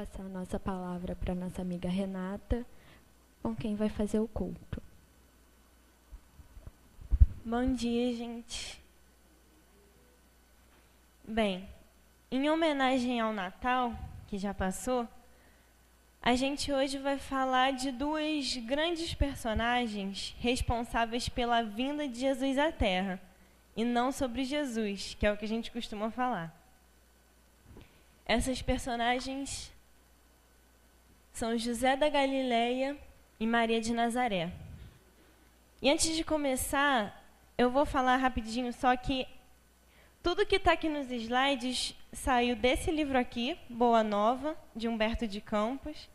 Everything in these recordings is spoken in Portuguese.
passar a nossa palavra para nossa amiga Renata, com quem vai fazer o culto. Bom dia, gente. Bem, em homenagem ao Natal, que já passou, a gente hoje vai falar de duas grandes personagens responsáveis pela vinda de Jesus à Terra, e não sobre Jesus, que é o que a gente costuma falar. Essas personagens são José da Galileia e Maria de Nazaré. E antes de começar, eu vou falar rapidinho só que tudo que está aqui nos slides saiu desse livro aqui, Boa Nova, de Humberto de Campos,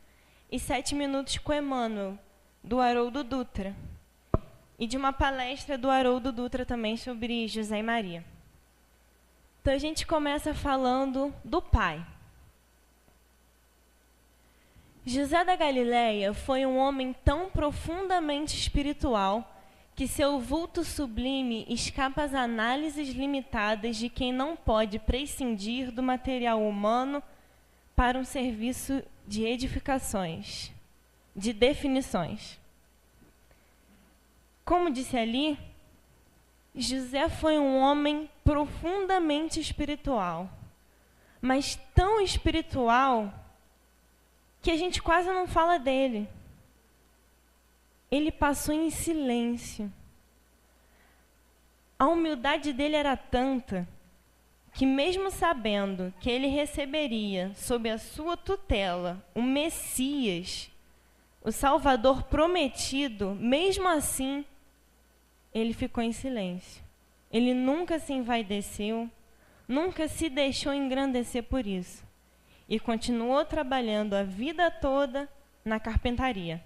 e 7 Minutos com Emmanuel, do Haroldo Dutra, e de uma palestra do Haroldo Dutra também sobre José e Maria. Então a gente começa falando do pai. José da Galileia foi um homem tão profundamente espiritual que seu vulto sublime escapa às análises limitadas de quem não pode prescindir do material humano para um serviço de edificações, de definições. Como disse ali, José foi um homem profundamente espiritual, mas tão espiritual que a gente quase não fala dele. Ele passou em silêncio. A humildade dele era tanta que, mesmo sabendo que ele receberia sob a sua tutela o Messias, o Salvador prometido, mesmo assim, ele ficou em silêncio. Ele nunca se envaideceu, nunca se deixou engrandecer por isso. E continuou trabalhando a vida toda na carpintaria.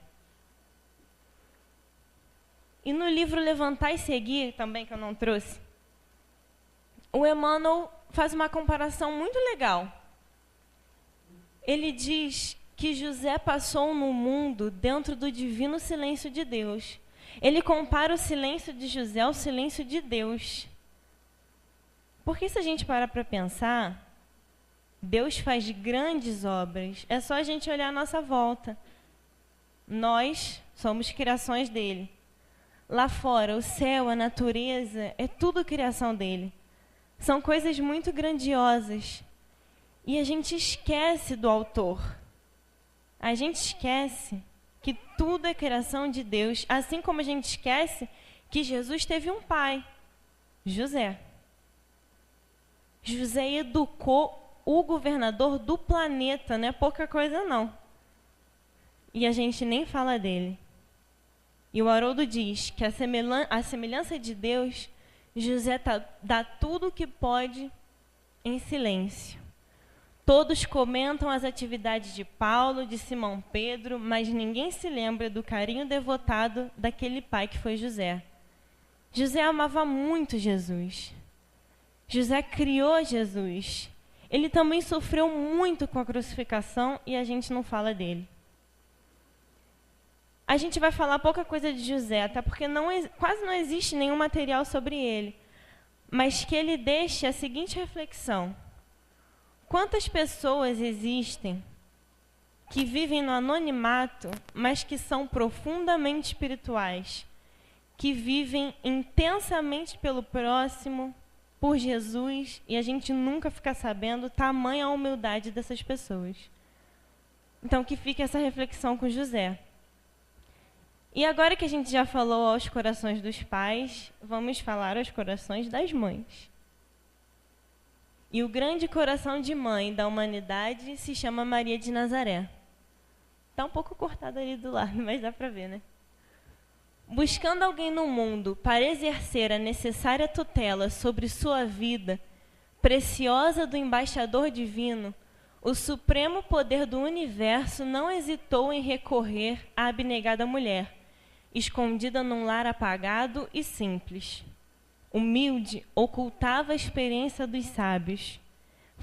E no livro Levantar e Seguir, também que eu não trouxe, o Emmanuel faz uma comparação muito legal. Ele diz que José passou no mundo dentro do divino silêncio de Deus. Ele compara o silêncio de José ao silêncio de Deus. Porque se a gente parar para pensar, Deus faz grandes obras. É só a gente olhar à nossa volta. Nós somos criações dele. Lá fora, o céu, a natureza, é tudo criação dele. São coisas muito grandiosas. E a gente esquece do autor. A gente esquece que tudo é criação de Deus, assim como a gente esquece que Jesus teve um pai, José. José educou o governador do planeta, não é pouca coisa não. E a gente nem fala dele. E o Haroldo diz que a semelhança de Deus, José dá tudo o que pode em silêncio. Todos comentam as atividades de Paulo, de Simão Pedro, mas ninguém se lembra do carinho devotado daquele pai que foi José. José amava muito Jesus. José criou Jesus. Ele também sofreu muito com a crucificação e a gente não fala dele. A gente vai falar pouca coisa de José, tá? Porque quase não existe nenhum material sobre ele. Mas que ele deixe a seguinte reflexão. Quantas pessoas existem que vivem no anonimato, mas que são profundamente espirituais, que vivem intensamente pelo próximo, por Jesus, e a gente nunca fica sabendo tamanha a humildade dessas pessoas. Então, que fique essa reflexão com José. E agora que a gente já falou aos corações dos pais, vamos falar aos corações das mães. E o grande coração de mãe da humanidade se chama Maria de Nazaré. Está um pouco cortado ali do lado, mas dá para ver, né? Buscando alguém no mundo para exercer a necessária tutela sobre sua vida, preciosa do embaixador divino, o supremo poder do universo não hesitou em recorrer à abnegada mulher, escondida num lar apagado e simples. Humilde, ocultava a experiência dos sábios.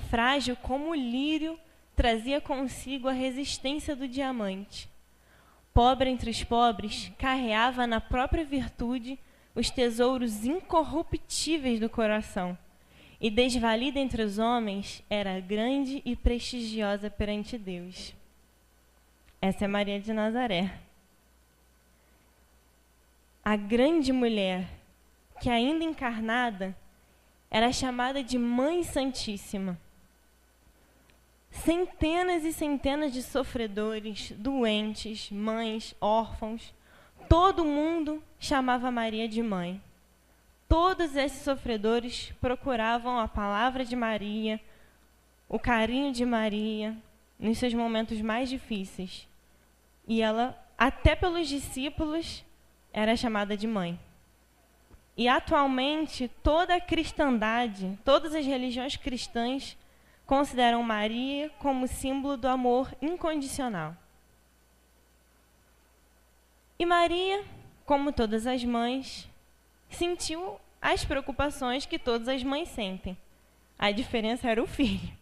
Frágil como o lírio, trazia consigo a resistência do diamante. Pobre entre os pobres, carreava na própria virtude os tesouros incorruptíveis do coração e desvalida entre os homens, era grande e prestigiosa perante Deus. Essa é Maria de Nazaré. A grande mulher, que ainda encarnada, era chamada de Mãe Santíssima. Centenas e centenas de sofredores, doentes, mães, órfãos, todo mundo chamava Maria de mãe. Todos esses sofredores procuravam a palavra de Maria, o carinho de Maria, nos seus momentos mais difíceis. E ela, até pelos discípulos, era chamada de mãe. E atualmente, toda a cristandade, todas as religiões cristãs, consideram Maria como símbolo do amor incondicional. E Maria, como todas as mães, sentiu as preocupações que todas as mães sentem. A diferença era o filho.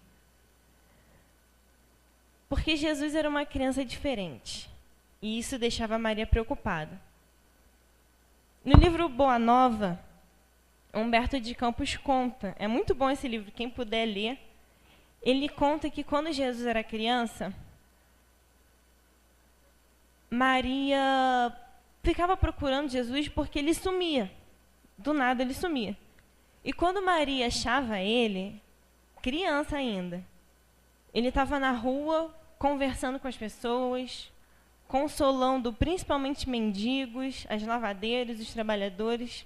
Porque Jesus era uma criança diferente. E isso deixava Maria preocupada. No livro Boa Nova, Humberto de Campos conta, é muito bom esse livro, quem puder ler, ele conta que quando Jesus era criança, Maria ficava procurando Jesus porque ele sumia. Do nada ele sumia. E quando Maria achava ele, criança ainda, ele estava na rua conversando com as pessoas, consolando principalmente mendigos, as lavadeiras, os trabalhadores.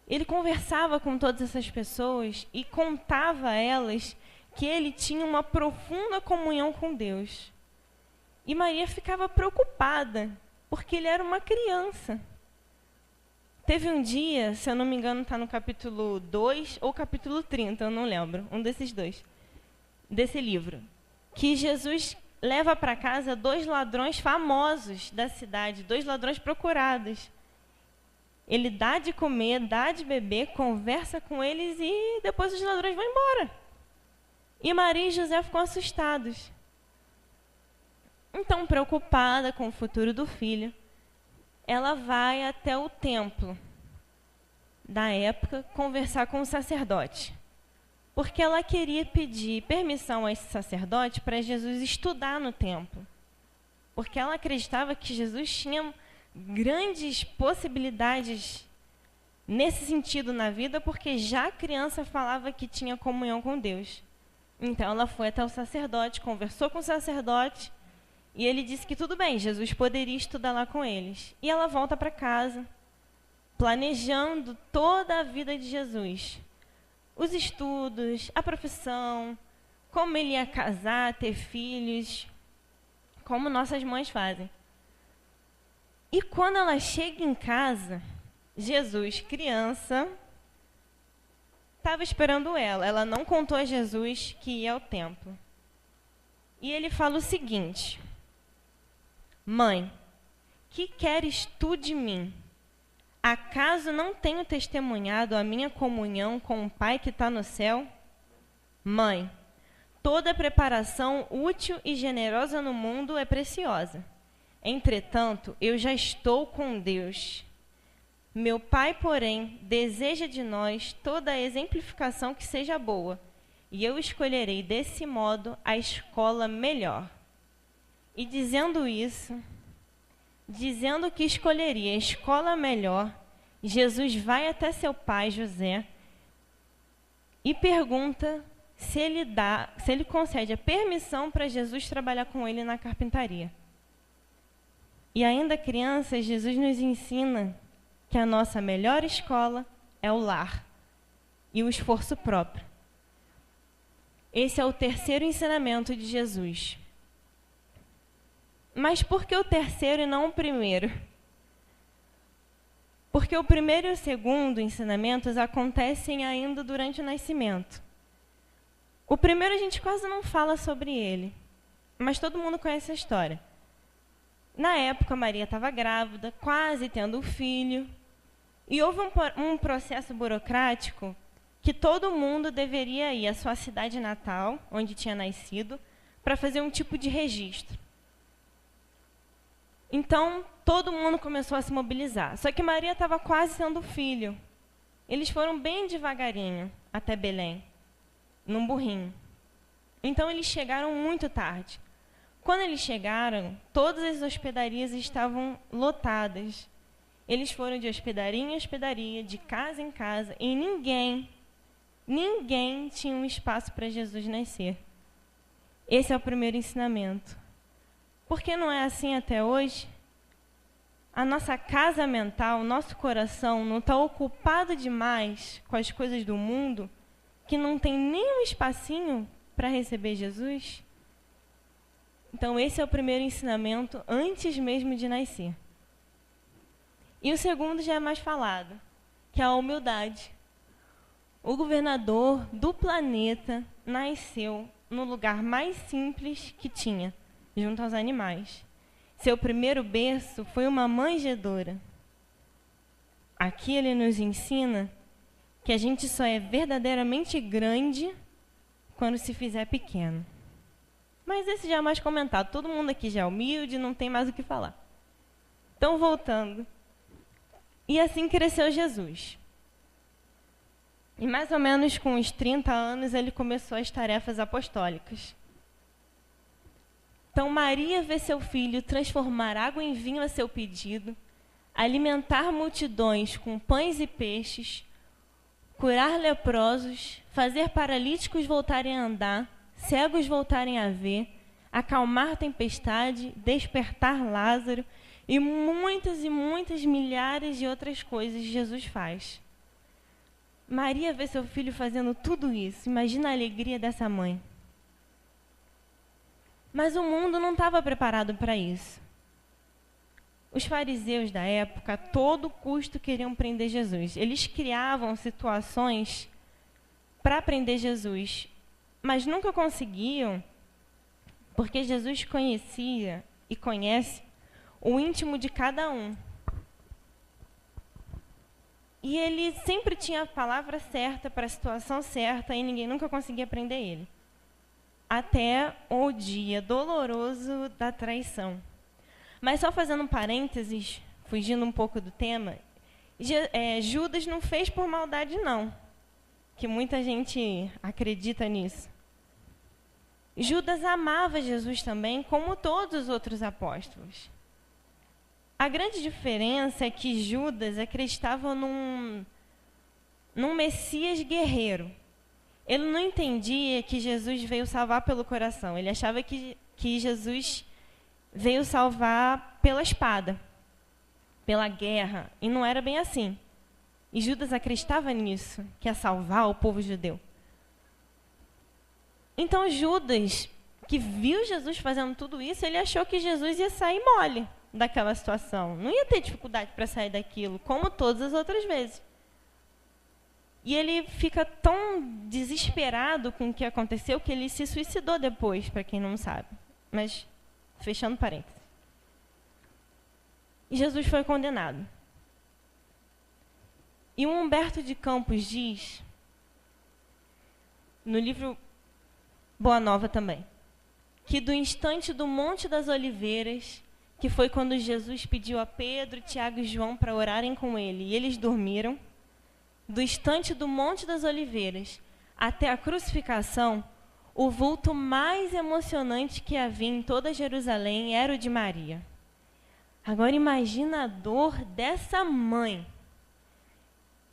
Ele conversava com todas essas pessoas e contava a elas que ele tinha uma profunda comunhão com Deus. E Maria ficava preocupada, porque ele era uma criança. Teve um dia, se eu não me engano, está no capítulo 2 ou capítulo 30, eu não lembro, um desses dois, desse livro, que Jesus leva para casa 2 ladrões famosos da cidade, 2 ladrões procurados. Ele dá de comer, dá de beber, conversa com eles e depois os ladrões vão embora. E Maria e José ficam assustados. Então, preocupada com o futuro do filho, ela vai até o templo da época conversar com o sacerdote. Porque ela queria pedir permissão a esse sacerdote para Jesus estudar no templo. Porque ela acreditava que Jesus tinha grandes possibilidades nesse sentido na vida, porque já a criança falava que tinha comunhão com Deus. Então ela foi até o sacerdote, conversou com o sacerdote, e ele disse que tudo bem, Jesus poderia estudar lá com eles. E ela volta para casa, planejando toda a vida de Jesus. Os estudos, a profissão, como ele ia casar, ter filhos, como nossas mães fazem. E quando ela chega em casa, Jesus, criança, estava esperando ela. Ela não contou a Jesus que ia ao templo. E ele fala o seguinte: Mãe, que queres tu de mim? Acaso não tenho testemunhado a minha comunhão com o Pai que está no céu? Mãe, toda preparação útil e generosa no mundo é preciosa. Entretanto, eu já estou com Deus. Meu Pai, porém, deseja de nós toda a exemplificação que seja boa, e eu escolherei desse modo a escola melhor. E dizendo isso, dizendo que escolheria a escola melhor, Jesus vai até seu pai, José, e pergunta se ele concede a permissão para Jesus trabalhar com ele na carpintaria. E ainda criança, Jesus nos ensina que a nossa melhor escola é o lar e o esforço próprio. Esse é o terceiro ensinamento de Jesus. Mas por que o terceiro e não o primeiro? Porque o primeiro e o segundo ensinamentos acontecem ainda durante o nascimento. O primeiro a gente quase não fala sobre ele, mas todo mundo conhece a história. Na época, Maria estava grávida, quase tendo um filho, e houve um processo burocrático que todo mundo deveria ir à sua cidade natal, onde tinha nascido, para fazer um tipo de registro. Então, todo mundo começou a se mobilizar. Só que Maria estava quase tendo filho. Eles foram bem devagarinho, até Belém, num burrinho. Então eles chegaram muito tarde. Quando eles chegaram, todas as hospedarias estavam lotadas. Eles foram de hospedaria em hospedaria, de casa em casa, e ninguém tinha um espaço para Jesus nascer. Esse é o primeiro ensinamento. Por que não é assim até hoje? A nossa casa mental, o nosso coração não está ocupado demais com as coisas do mundo, que não tem nenhum espacinho para receber Jesus? Então, esse é o primeiro ensinamento antes mesmo de nascer. E o segundo já é mais falado, que é a humildade. O governador do planeta nasceu no lugar mais simples que tinha, junto aos animais. Seu primeiro berço foi uma manjedoura. Aqui ele nos ensina que a gente só é verdadeiramente grande quando se fizer pequeno. Mas esse já é mais comentado. Todo mundo aqui já é humilde, não tem mais o que falar. Então, voltando. E assim cresceu Jesus. E mais ou menos com uns 30 anos, ele começou as tarefas apostólicas. Então, Maria vê seu filho transformar água em vinho a seu pedido, alimentar multidões com pães e peixes, curar leprosos, fazer paralíticos voltarem a andar, cegos voltarem a ver, acalmar tempestade, despertar Lázaro e muitas milhares de outras coisas Jesus faz. Maria vê seu filho fazendo tudo isso. Imagina a alegria dessa mãe. Mas o mundo não estava preparado para isso. Os fariseus da época, a todo custo, queriam prender Jesus. Eles criavam situações para prender Jesus, mas nunca conseguiam, porque Jesus conhecia e conhece o íntimo de cada um. E ele sempre tinha a palavra certa para a situação certa e ninguém nunca conseguia prender ele. Até o dia doloroso da traição. Mas só fazendo um parênteses, fugindo um pouco do tema, Judas não fez por maldade, não. Que muita gente acredita nisso. Judas amava Jesus também, como todos os outros apóstolos. A grande diferença é que Judas acreditava num Messias guerreiro. Ele não entendia que Jesus veio salvar pelo coração. Ele achava que Jesus veio salvar pela espada, pela guerra. E não era bem assim. E Judas acreditava nisso, que ia salvar o povo judeu. Então Judas, que viu Jesus fazendo tudo isso, ele achou que Jesus ia sair mole daquela situação. Não ia ter dificuldade para sair daquilo, como todas as outras vezes. E ele fica tão desesperado com o que aconteceu que ele se suicidou depois, para quem não sabe. Mas, fechando parênteses. E Jesus foi condenado. E o Humberto de Campos diz, no livro Boa Nova também, que do instante do Monte das Oliveiras, que foi quando Jesus pediu a Pedro, Tiago e João para orarem com ele, e eles dormiram, do instante do Monte das Oliveiras até a crucificação, o vulto mais emocionante que havia em toda Jerusalém era o de Maria. Agora imagina a dor dessa mãe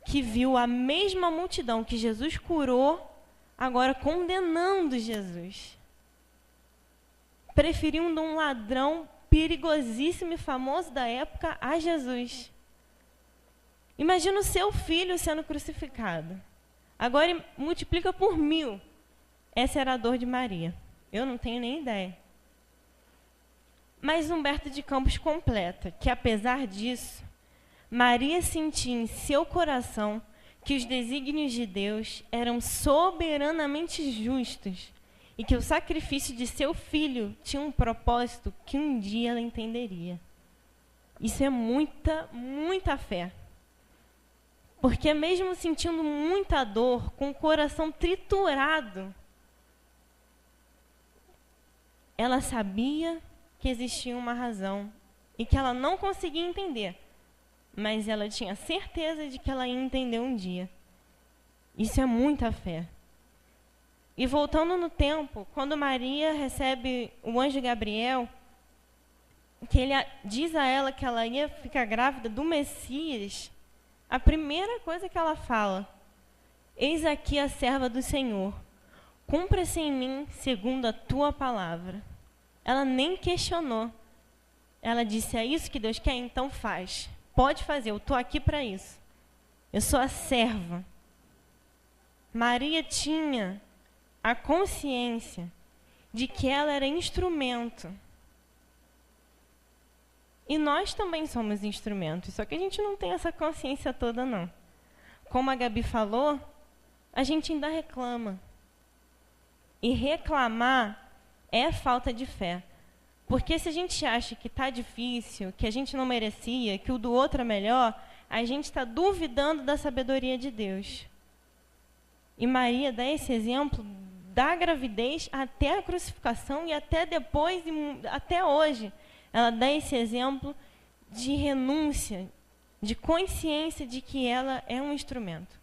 que viu a mesma multidão que Jesus curou, agora condenando Jesus. Preferindo um ladrão perigosíssimo e famoso da época a Jesus. Imagina o seu filho sendo crucificado. Agora multiplica por 1000. Essa era a dor de Maria. Eu não tenho nem ideia. Mas Humberto de Campos completa que, apesar disso, Maria sentia em seu coração que os desígnios de Deus eram soberanamente justos e que o sacrifício de seu filho tinha um propósito que um dia ela entenderia. Isso é muita fé. Porque mesmo sentindo muita dor, com o coração triturado, ela sabia que existia uma razão e que ela não conseguia entender, mas ela tinha certeza de que ela ia entender um dia. Isso é muita fé. E voltando no tempo, quando Maria recebe o anjo Gabriel, que ele diz a ela que ela ia ficar grávida do Messias, a primeira coisa que ela fala: eis aqui a serva do Senhor, cumpra-se em mim segundo a tua palavra. Ela nem questionou. Ela disse: é isso que Deus quer? Então faz. Pode fazer, eu estou aqui para isso. Eu sou a serva. Maria tinha a consciência de que ela era instrumento. E nós também somos instrumentos, só que a gente não tem essa consciência toda, não. Como a Gabi falou, a gente ainda reclama. E reclamar é falta de fé. Porque se a gente acha que está difícil, que a gente não merecia, que o do outro é melhor, a gente está duvidando da sabedoria de Deus. E Maria dá esse exemplo da gravidez até a crucificação e até depois, até hoje. Ela dá esse exemplo de renúncia, de consciência de que ela é um instrumento.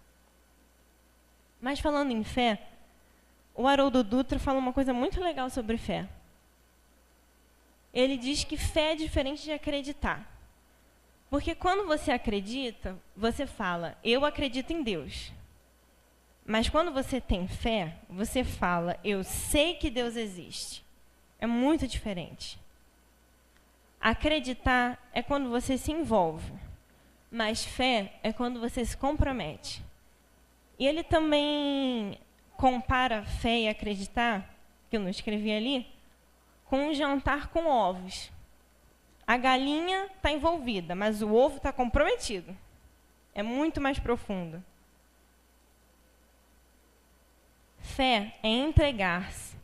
Mas falando em fé, o Haroldo Dutra fala uma coisa muito legal sobre fé. Ele diz que fé é diferente de acreditar. Porque quando você acredita, você fala: eu acredito em Deus. Mas quando você tem fé, você fala: eu sei que Deus existe. É muito diferente. Acreditar é quando você se envolve, mas fé é quando você se compromete. E ele também compara fé e acreditar, que eu não escrevi ali, com um jantar com ovos. A galinha está envolvida, mas o ovo está comprometido. É muito mais profundo. Fé é entregar-se,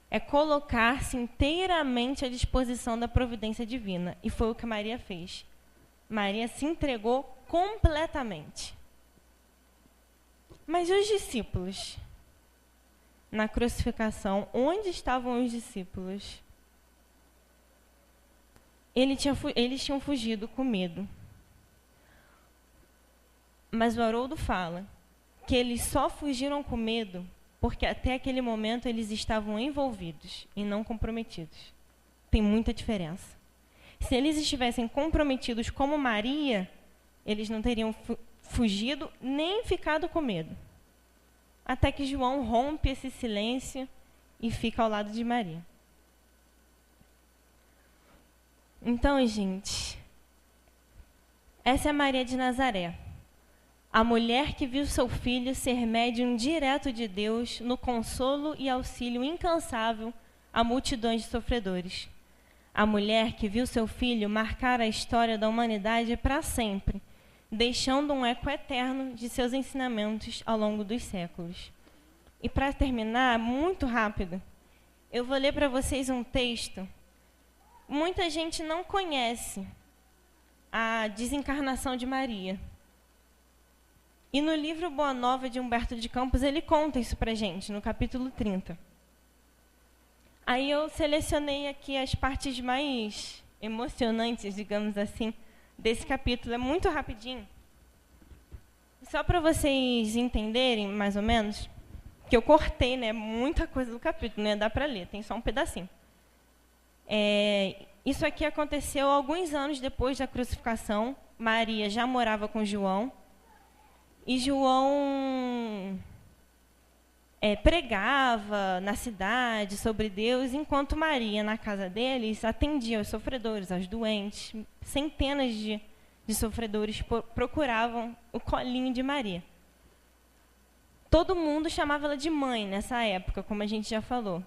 é colocar-se inteiramente à disposição da providência divina. E foi o que Maria fez. Maria se entregou completamente. Mas e os discípulos? Na crucificação, onde estavam os discípulos? Eles tinham fugido com medo. Mas o Haroldo fala que eles só fugiram com medo porque até aquele momento eles estavam envolvidos e não comprometidos. Tem muita diferença. Se eles estivessem comprometidos como Maria, eles não teriam fugido nem ficado com medo. Até que João rompe esse silêncio e fica ao lado de Maria. Então, gente, essa é Maria de Nazaré, a mulher que viu seu filho ser médium direto de Deus no consolo e auxílio incansável a multidões de sofredores. A mulher que viu seu filho marcar a história da humanidade para sempre, deixando um eco eterno de seus ensinamentos ao longo dos séculos. E para terminar, muito rápido, eu vou ler para vocês um texto. Muita gente não conhece a desencarnação de Maria. E no livro Boa Nova, de Humberto de Campos, ele conta isso para a gente, no capítulo 30. Aí eu selecionei aqui as partes mais emocionantes, digamos assim, desse capítulo. É muito rapidinho. Só para vocês entenderem, mais ou menos, que eu cortei, né, muita coisa do capítulo, não ia dar para ler, tem só um pedacinho. Isso aqui aconteceu alguns anos depois da crucificação. Maria já morava com João. E João pregava na cidade sobre Deus, enquanto Maria, na casa deles, atendia aos sofredores, aos doentes. Centenas de sofredores procuravam o colinho de Maria. Todo mundo chamava ela de mãe nessa época, como a gente já falou.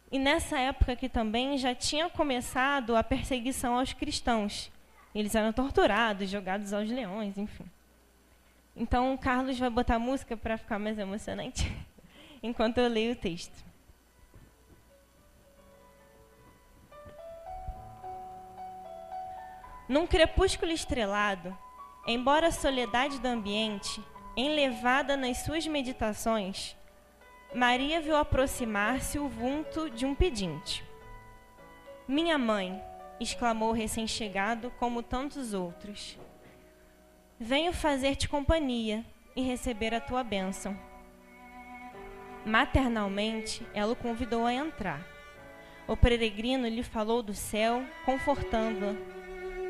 E nessa época aqui também já tinha começado a perseguição aos cristãos. Eles eram torturados, jogados aos leões, enfim. Então, o Carlos vai botar música para ficar mais emocionante, enquanto eu leio o texto. Num crepúsculo estrelado, embora a soledade do ambiente, enlevada nas suas meditações, Maria viu aproximar-se o vulto de um pedinte. Minha mãe, exclamou o recém-chegado, como tantos outros. Venho fazer-te companhia e receber a tua bênção. Maternalmente, ela o convidou a entrar. O peregrino lhe falou do céu, confortando-a.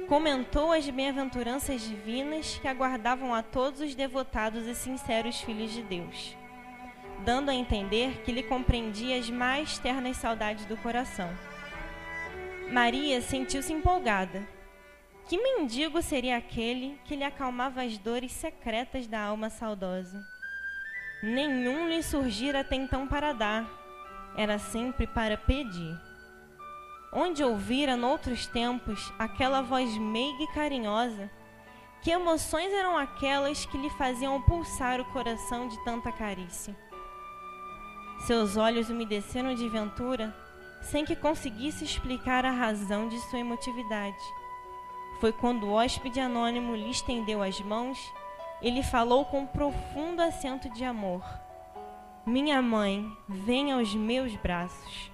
Comentou as bem-aventuranças divinas que aguardavam a todos os devotados e sinceros filhos de Deus, dando a entender que lhe compreendia as mais ternas saudades do coração. Maria sentiu-se empolgada. Que mendigo seria aquele que lhe acalmava as dores secretas da alma saudosa? Nenhum lhe surgira até então para dar, era sempre para pedir. Onde ouvira noutros tempos aquela voz meiga e carinhosa, que emoções eram aquelas que lhe faziam pulsar o coração de tanta carícia? Seus olhos umedeceram de ventura, sem que conseguisse explicar a razão de sua emotividade. Foi quando o hóspede anônimo lhe estendeu as mãos e lhe falou com um profundo acento de amor: minha mãe, venha aos meus braços.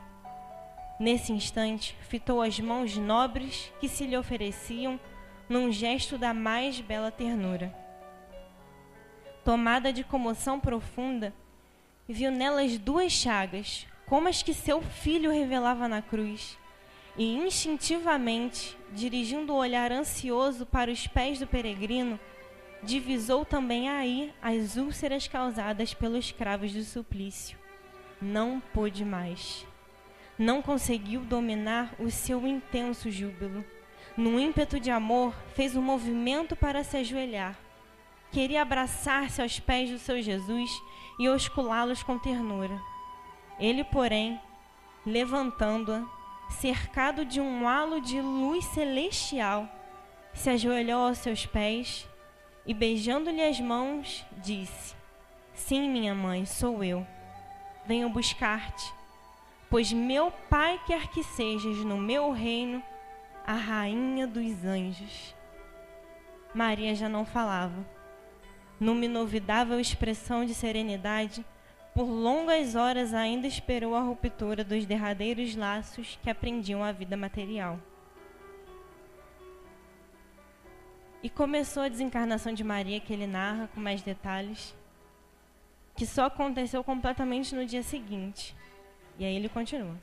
Nesse instante, fitou as mãos nobres que se lhe ofereciam num gesto da mais bela ternura. Tomada de comoção profunda, viu nelas 2 chagas, como as que seu filho revelava na cruz, e instintivamente, dirigindo o olhar ansioso para os pés do peregrino, divisou também aí as úlceras causadas pelos cravos do suplício. Não pôde mais. Não conseguiu dominar o seu intenso júbilo. Num ímpeto de amor, fez um movimento para se ajoelhar. Queria abraçar-se aos pés do seu Jesus e osculá-los com ternura. Ele, porém, levantando-a, cercado de um halo de luz celestial, se ajoelhou aos seus pés e, beijando-lhe as mãos, disse: sim, minha mãe, sou eu. Venho buscar-te, pois meu Pai quer que sejas no meu reino a rainha dos anjos. Maria já não falava. Numa inovidável expressão de serenidade, por longas horas ainda esperou a ruptura dos derradeiros laços que aprendiam a vida material. E começou a desencarnação de Maria, que ele narra com mais detalhes, que só aconteceu completamente no dia seguinte. E aí ele continua.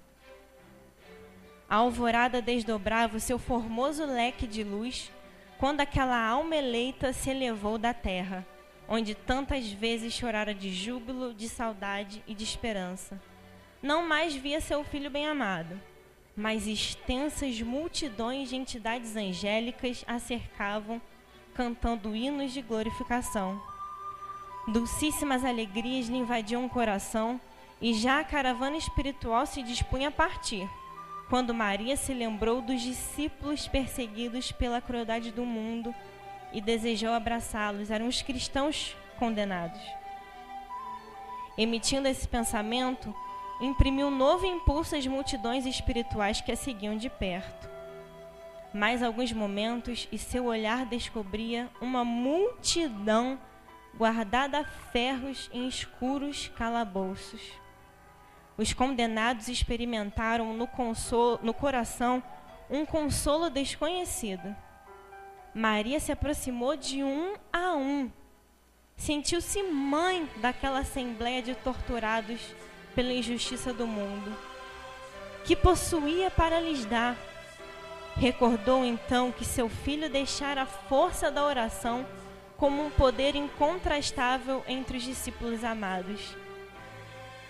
A alvorada desdobrava o seu formoso leque de luz quando aquela alma eleita se elevou da terra, onde tantas vezes chorara de júbilo, de saudade e de esperança. Não mais via seu filho bem-amado, mas extensas multidões de entidades angélicas a cercavam, cantando hinos de glorificação. Dulcíssimas alegrias lhe invadiam o coração, e já a caravana espiritual se dispunha a partir, quando Maria se lembrou dos discípulos perseguidos pela crueldade do mundo e desejou abraçá-los. Eram os cristãos condenados. Emitindo esse pensamento, imprimiu um novo impulso às multidões espirituais que a seguiam de perto. Mais alguns momentos e seu olhar descobria uma multidão guardada a ferros em escuros calabouços. Os condenados experimentaram no coração um consolo desconhecido. Maria se aproximou de um a um. Sentiu-se mãe daquela assembleia de torturados pela injustiça do mundo, que possuía para lhes dar. Recordou então que seu filho deixara a força da oração como um poder incontrastável entre os discípulos amados.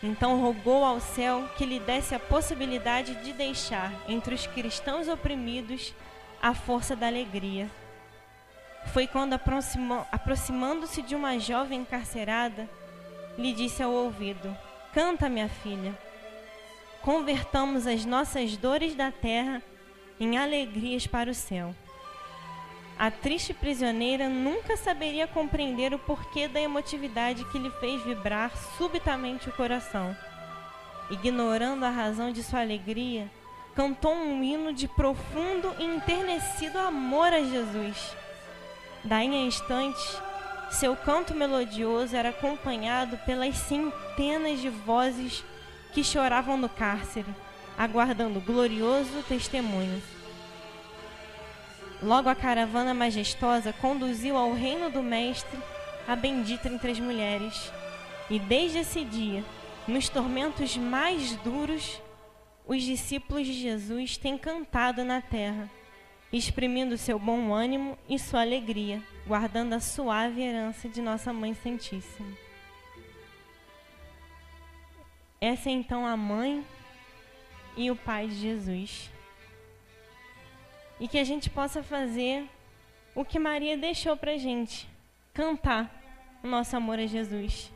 Então rogou ao céu que lhe desse a possibilidade de deixar entre os cristãos oprimidos a força da alegria. Foi quando, aproximando-se de uma jovem encarcerada, lhe disse ao ouvido: canta, minha filha. Convertamos as nossas dores da terra em alegrias para o céu. A triste prisioneira nunca saberia compreender o porquê da emotividade que lhe fez vibrar subitamente o coração. Ignorando a razão de sua alegria, cantou um hino de profundo e enternecido amor a Jesus. Daí a instantes, seu canto melodioso era acompanhado pelas centenas de vozes que choravam no cárcere, aguardando glorioso testemunho. Logo a caravana majestosa conduziu ao reino do Mestre a bendita entre as mulheres. E desde esse dia, nos tormentos mais duros, os discípulos de Jesus têm cantado na terra, exprimindo seu bom ânimo e sua alegria, guardando a suave herança de nossa Mãe Santíssima. Essa é então a mãe e o pai de Jesus. E que a gente possa fazer o que Maria deixou pra gente, cantar o nosso amor a Jesus.